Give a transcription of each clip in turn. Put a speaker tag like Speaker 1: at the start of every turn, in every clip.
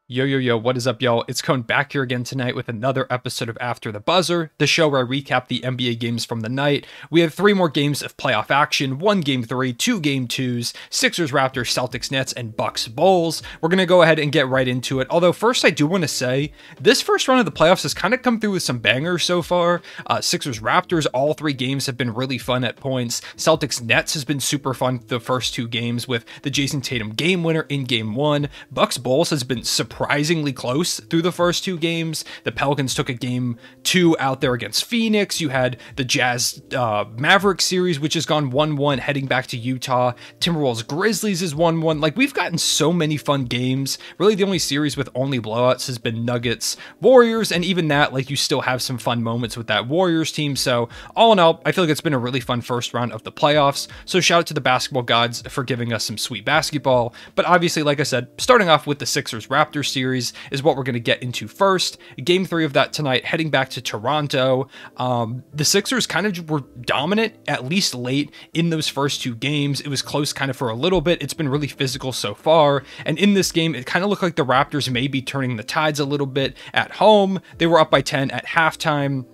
Speaker 1: Yo, what is up, y'all? It's Cone back here again tonight with another episode of After the Buzzer, the show where I recap the NBA games from the night. We have 3 more games of playoff action, 1 Game 3, 2 Game 2s, Sixers, Raptors, Celtics, Nets, and Bucks, Bulls. We're going to go ahead and get right into it, although first I do want to say, this first round of the playoffs has kind of come through with some bangers so far. Sixers, Raptors, all 3 games have been really fun at points. Celtics, Nets has been super fun the first 2 games with the Jason Tatum game winner in Game 1. Bucks, Bulls has been surprisingly close through the first 2 games. The Pelicans took a game 2 out there against Phoenix. You had the Jazz Mavericks series, which has gone 1-1 heading back to Utah. Timberwolves Grizzlies is 1-1. Like, we've gotten so many fun games. Really, the only series with only blowouts has been Nuggets Warriors, and even that, like, you still have some fun moments with that Warriors team. So all in all, I feel like it's been a really fun first round of the playoffs. So shout out to the basketball gods for giving us some sweet basketball. But obviously, like I said, starting off with the Sixers Raptors series is what we're going to get into first. Game 3 of that tonight, heading back to Toronto. The Sixers kind of were dominant, at least late in those first 2 games. It was close kind of for a little bit. It's been really physical so far. And in this game, it kind of looked like the Raptors may be turning the tides a little bit at home. They were up by 10 at halftime.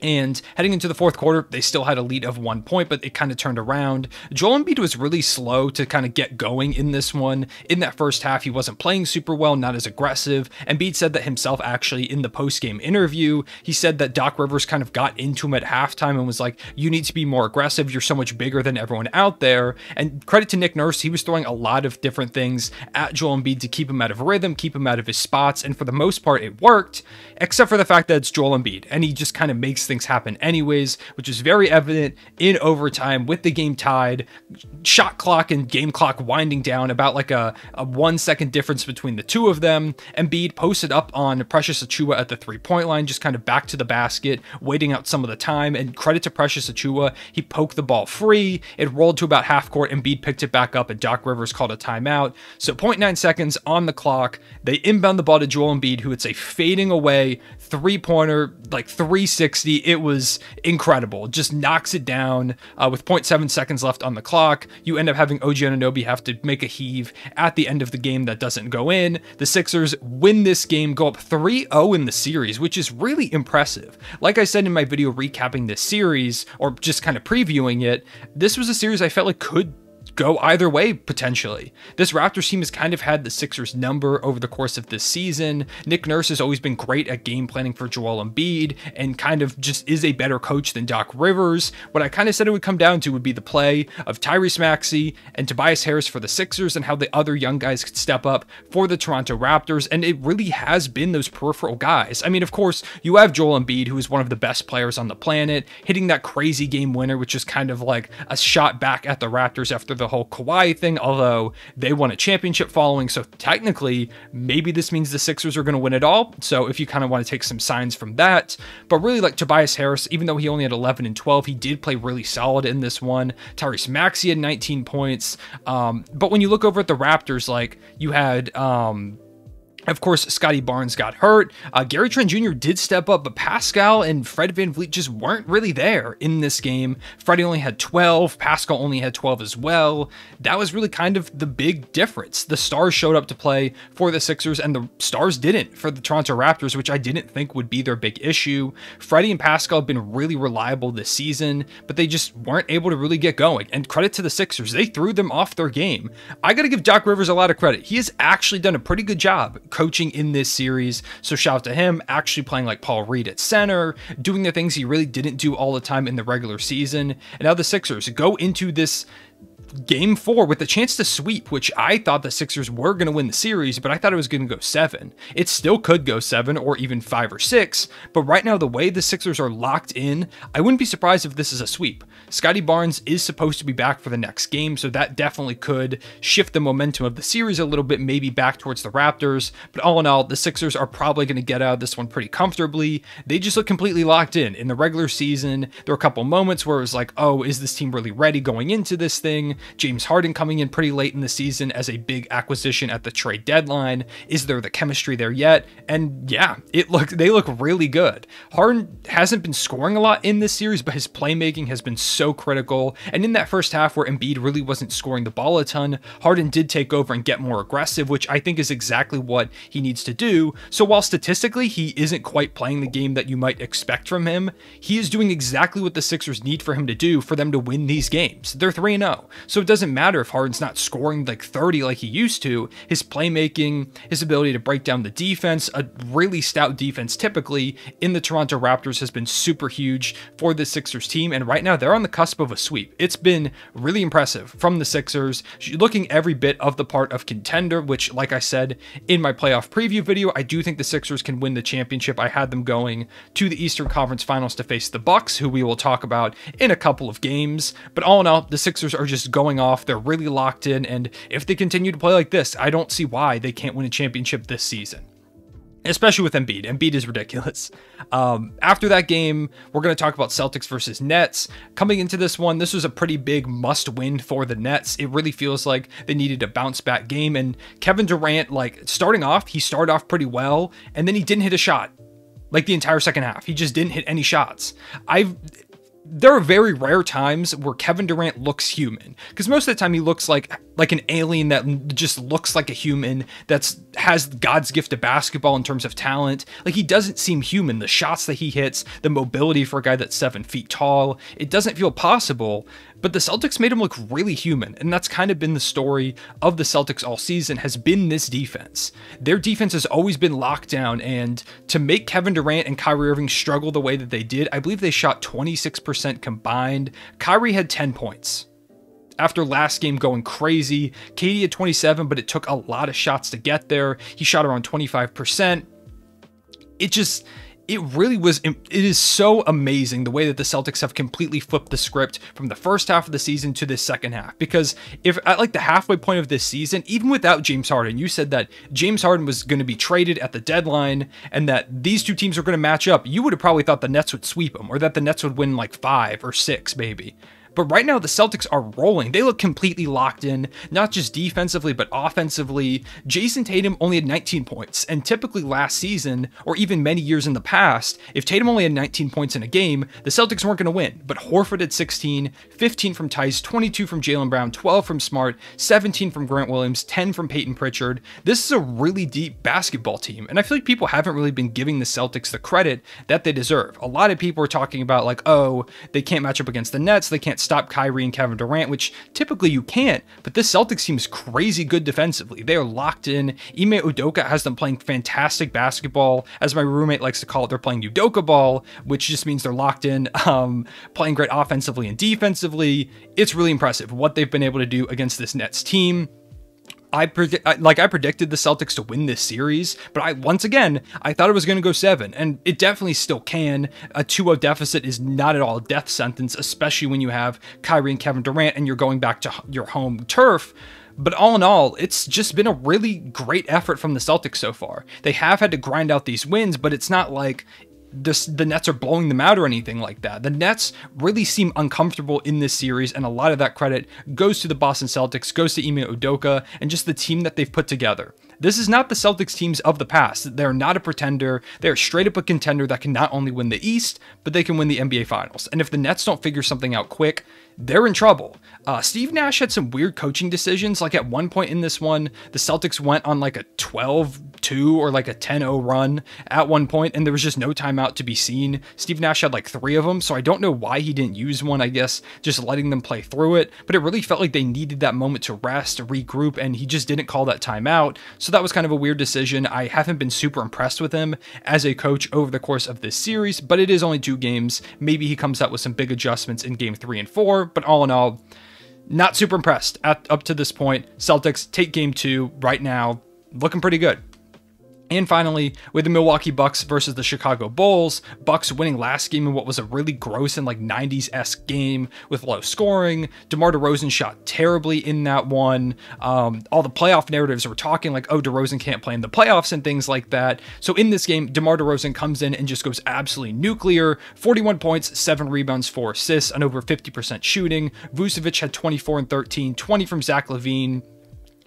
Speaker 1: And heading into the fourth quarter, they still had a lead of 1 point, but it kind of turned around. Joel Embiid was really slow to kind of get going in this one. In that first half, he wasn't playing super well, not as aggressive. Embiid said that himself actually in the post-game interview. He said that Doc Rivers kind of got into him at halftime and was like, you need to be more aggressive. You're so much bigger than everyone out there. And credit to Nick Nurse, he was throwing a lot of different things at Joel Embiid to keep him out of rhythm, keep him out of his spots. And for the most part, it worked, except for the fact that it's Joel Embiid. And he just kind of makes things happen anyways, which is very evident in overtime with the game tied, shot clock and game clock winding down, about like a 1 second difference between the two of them. Embiid posted up on Precious Achiuwa at the 3-point line, just kind of back to the basket, waiting out some of the time, and credit to Precious Achiuwa, he poked the ball free, it rolled to about half court, Embiid picked it back up, and Doc Rivers called a timeout. So 0.9 seconds on the clock, they inbound the ball to Joel Embiid, who hits a fading away 3-pointer, like 360. It was incredible. Just knocks it down with 0.7 seconds left on the clock. You end up having OG Anunoby have to make a heave at the end of the game that doesn't go in. The Sixers win this game, go up 3-0 in the series, which is really impressive. Like I said in my video recapping this series, or just kind of previewing it, this was a series I felt like could go either way, potentially. This Raptors team has kind of had the Sixers number over the course of this season. Nick Nurse has always been great at game planning for Joel Embiid and kind of just is a better coach than Doc Rivers. What I kind of said it would come down to would be the play of Tyrese Maxey and Tobias Harris for the Sixers and how the other young guys could step up for the Toronto Raptors, and it really has been those peripheral guys. I mean, of course, you have Joel Embiid, who is one of the best players on the planet, hitting that crazy game winner, which is kind of like a shot back at the Raptors after the whole Kawhi thing, although they won a championship following, so technically maybe this means the Sixers are going to win it all. So if you kind of want to take some signs from that, but really, like, Tobias Harris, even though he only had 11 and 12, he did play really solid in this one. Tyrese Maxey had 19 points, but when you look over at the Raptors, like, you had of course, Scotty Barnes got hurt. Gary Trent Jr. did step up, but Pascal and Fred VanVleet just weren't really there in this game. Freddie only had 12. Pascal only had 12 as well. That was really kind of the big difference. The stars showed up to play for the Sixers, and the stars didn't for the Toronto Raptors, which I didn't think would be their big issue. Freddie and Pascal have been really reliable this season, but they just weren't able to really get going. And credit to the Sixers, they threw them off their game. I gotta give Doc Rivers a lot of credit. He has actually done a pretty good job coaching in this series, so shout out to him, actually playing like Paul Reed at center, doing the things he really didn't do all the time in the regular season. And now the Sixers go into this Game 4 with a chance to sweep, which I thought the Sixers were going to win the series, but I thought it was going to go 7. It still could go 7 or even 5 or 6, but right now the way the Sixers are locked in, I wouldn't be surprised if this is a sweep. Scotty Barnes is supposed to be back for the next game, so that definitely could shift the momentum of the series a little bit, maybe back towards the Raptors, but all in all, the Sixers are probably going to get out of this one pretty comfortably. They just look completely locked in. In the regular season, there were a couple moments where it was like, oh, is this team really ready going into this thing? James Harden coming in pretty late in the season as a big acquisition at the trade deadline. Is there the chemistry there yet? And yeah, they look really good. Harden hasn't been scoring a lot in this series, but his playmaking has been so critical. And in that first half where Embiid really wasn't scoring the ball a ton, Harden did take over and get more aggressive, which I think is exactly what he needs to do. So while statistically he isn't quite playing the game that you might expect from him, he is doing exactly what the Sixers need for him to do for them to win these games. They're 3-0. So it doesn't matter if Harden's not scoring like 30 like he used to. His playmaking, his ability to break down the defense, a really stout defense typically in the Toronto Raptors has been super huge for the Sixers team. And right now they're on the cusp of a sweep. It's been really impressive from the Sixers, looking every bit of the part of contender, which, like I said in my playoff preview video, I do think the Sixers can win the championship. I had them going to the Eastern Conference Finals to face the Bucks, who we will talk about in a couple of games. But all in all, the Sixers are just going off. They're really locked in, and if they continue to play like this, I don't see why they can't win a championship this season. Especially with Embiid. Embiid is ridiculous. After that game, we're going to talk about Celtics versus Nets. Coming into this one, this was a pretty big must-win for the Nets. It really feels like they needed a bounce-back game. And Kevin Durant, like, starting off, he started off pretty well, and then he didn't hit a shot. Like, the entire second half. He just didn't hit any shots. There are very rare times where Kevin Durant looks human, because most of the time he looks like an alien that just looks like a human that has God's gift to basketball in terms of talent. Like, he doesn't seem human. The shots that he hits, the mobility for a guy that's 7 feet tall, it doesn't feel possible. But the Celtics made him look really human, and that's kind of been the story of the Celtics all season, has been this defense. Their defense has always been locked down, and to make Kevin Durant and Kyrie Irving struggle the way that they did, I believe they shot 26% combined. Kyrie had 10 points. After last game going crazy, KD had 27, but it took a lot of shots to get there. He shot around 25%. It really was, it is so amazing the way that the Celtics have completely flipped the script from the first half of the season to this second half. Because if at like the halfway point of this season, even without James Harden, you said that James Harden was going to be traded at the deadline and that these two teams are going to match up, you would have probably thought the Nets would sweep them, or that the Nets would win like 5 or 6 maybe. But right now, the Celtics are rolling. They look completely locked in, not just defensively, but offensively. Jason Tatum only had 19 points, and typically last season, or even many years in the past, if Tatum only had 19 points in a game, the Celtics weren't going to win. But Horford had 16, 15 from Tice, 22 from Jaylen Brown, 12 from Smart, 17 from Grant Williams, 10 from Peyton Pritchard. This is a really deep basketball team, and I feel like people haven't really been giving the Celtics the credit that they deserve. A lot of people are talking about like, oh, they can't match up against the Nets, they can't stop Kyrie and Kevin Durant, which typically you can't, but this Celtics team is crazy good defensively. They are locked in. Ime Udoka has them playing fantastic basketball. As my roommate likes to call it, they're playing Udoka ball, which just means they're locked in, playing great offensively and defensively. It's really impressive what they've been able to do against this Nets team. I predicted the Celtics to win this series, but once again, I thought it was going to go 7, and it definitely still can. A 2-0 deficit is not at all a death sentence, especially when you have Kyrie and Kevin Durant and you're going back to your home turf. But all in all, it's just been a really great effort from the Celtics so far. They have had to grind out these wins, but it's not like the Nets are blowing them out or anything like that. The Nets really seem uncomfortable in this series, and a lot of that credit goes to the Boston Celtics, goes to Ime Udoka, and just the team that they've put together. This is not the Celtics teams of the past. They're not a pretender. They're straight up a contender that can not only win the East, but they can win the NBA Finals. And if the Nets don't figure something out quick, they're in trouble. Steve Nash had some weird coaching decisions. Like at one point in this one, the Celtics went on like a 12-2 or like a 10-0 run at one point, and there was just no timeout to be seen. Steve Nash had like 3 of them, so I don't know why he didn't use one. I guess just letting them play through it, but it really felt like they needed that moment to rest, to regroup, and he just didn't call that timeout. So that was kind of a weird decision. I haven't been super impressed with him as a coach over the course of this series, but it is only 2 games. Maybe he comes out with some big adjustments in game 3 and 4, but all in all, not super impressed up to this point. Celtics take game 2 right now, looking pretty good. And finally, with the Milwaukee Bucks versus the Chicago Bulls, Bucks winning last game in what was a really gross and like 90s-esque game with low scoring. DeMar DeRozan shot terribly in that one. All the playoff narratives were talking like, oh, DeRozan can't play in the playoffs and things like that. So in this game, DeMar DeRozan comes in and just goes absolutely nuclear. 41 points, 7 rebounds, 4 assists, and over 50% shooting. Vucevic had 24 and 13, 20 from Zach LaVine.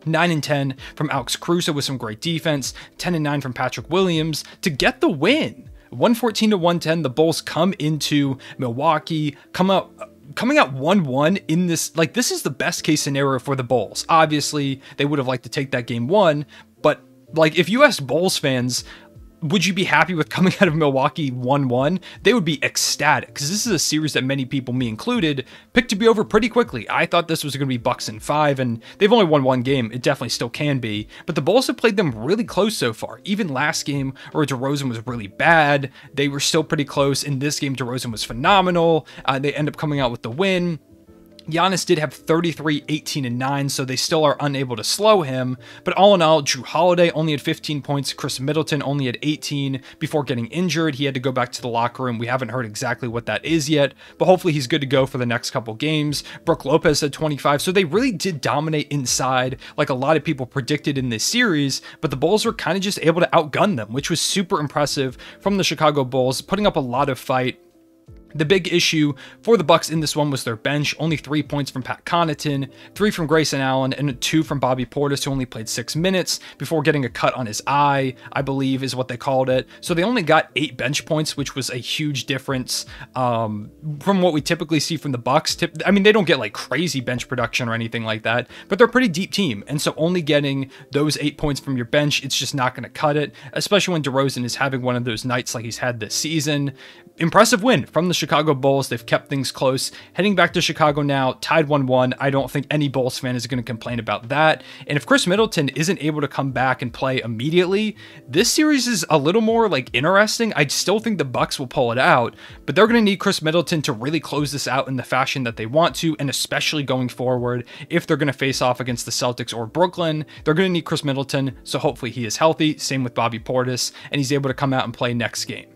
Speaker 1: 9 and 10 from Alex Caruso with some great defense, 10 and 9 from Patrick Williams to get the win. 114 to 110, the Bulls come into Milwaukee, coming out 1-1 in this, like, this is the best case scenario for the Bulls. Obviously, they would have liked to take that game 1, but like, if you asked Bulls fans, would you be happy with coming out of Milwaukee 1-1? They would be ecstatic, because this is a series that many people, me included, picked to be over pretty quickly. I thought this was going to be Bucks in 5, and they've only won 1 game. It definitely still can be, but the Bulls have played them really close so far. Even last game, where DeRozan was really bad, they were still pretty close. In this game, DeRozan was phenomenal. They end up coming out with the win. Giannis did have 33, 18, and 9, so they still are unable to slow him. But all in all, Jrue Holiday only had 15 points. Chris Middleton only had 18 before getting injured. He had to go back to the locker room. We haven't heard exactly what that is yet, but hopefully he's good to go for the next couple games. Brook Lopez had 25, so they really did dominate inside like a lot of people predicted in this series, but the Bulls were kind of just able to outgun them, which was super impressive from the Chicago Bulls, putting up a lot of fight. The big issue for the Bucks in this one was their bench. Only 3 points from Pat Connaughton, 3 from Grayson Allen, and 2 from Bobby Portis, who only played 6 minutes before getting a cut on his eye, I believe is what they called it. So they only got 8 bench points, which was a huge difference from what we typically see from the Bucks. I mean, they don't get like crazy bench production or anything like that, but they're a pretty deep team. And so only getting those 8 points from your bench, it's just not going to cut it, especially when DeRozan is having one of those nights like he's had this season. Impressive win from the Chicago Bulls. They've kept things close. Heading back to Chicago now, tied 1-1. I don't think any Bulls fan is going to complain about that. And if Chris Middleton isn't able to come back and play immediately, this series is a little more like interesting. I still think the Bucks will pull it out, but they're going to need Chris Middleton to really close this out in the fashion that they want to, and especially going forward, if they're going to face off against the Celtics or Brooklyn, they're going to need Chris Middleton. So hopefully he is healthy. Same with Bobby Portis, and he's able to come out and play next game.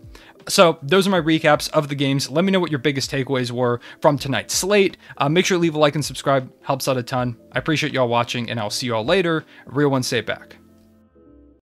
Speaker 1: So those are my recaps of the games. Let me know what your biggest takeaways were from tonight's slate. Make sure to leave a like and subscribe. Helps out a ton. I appreciate y'all watching, and I'll see y'all later. Real one, say it back.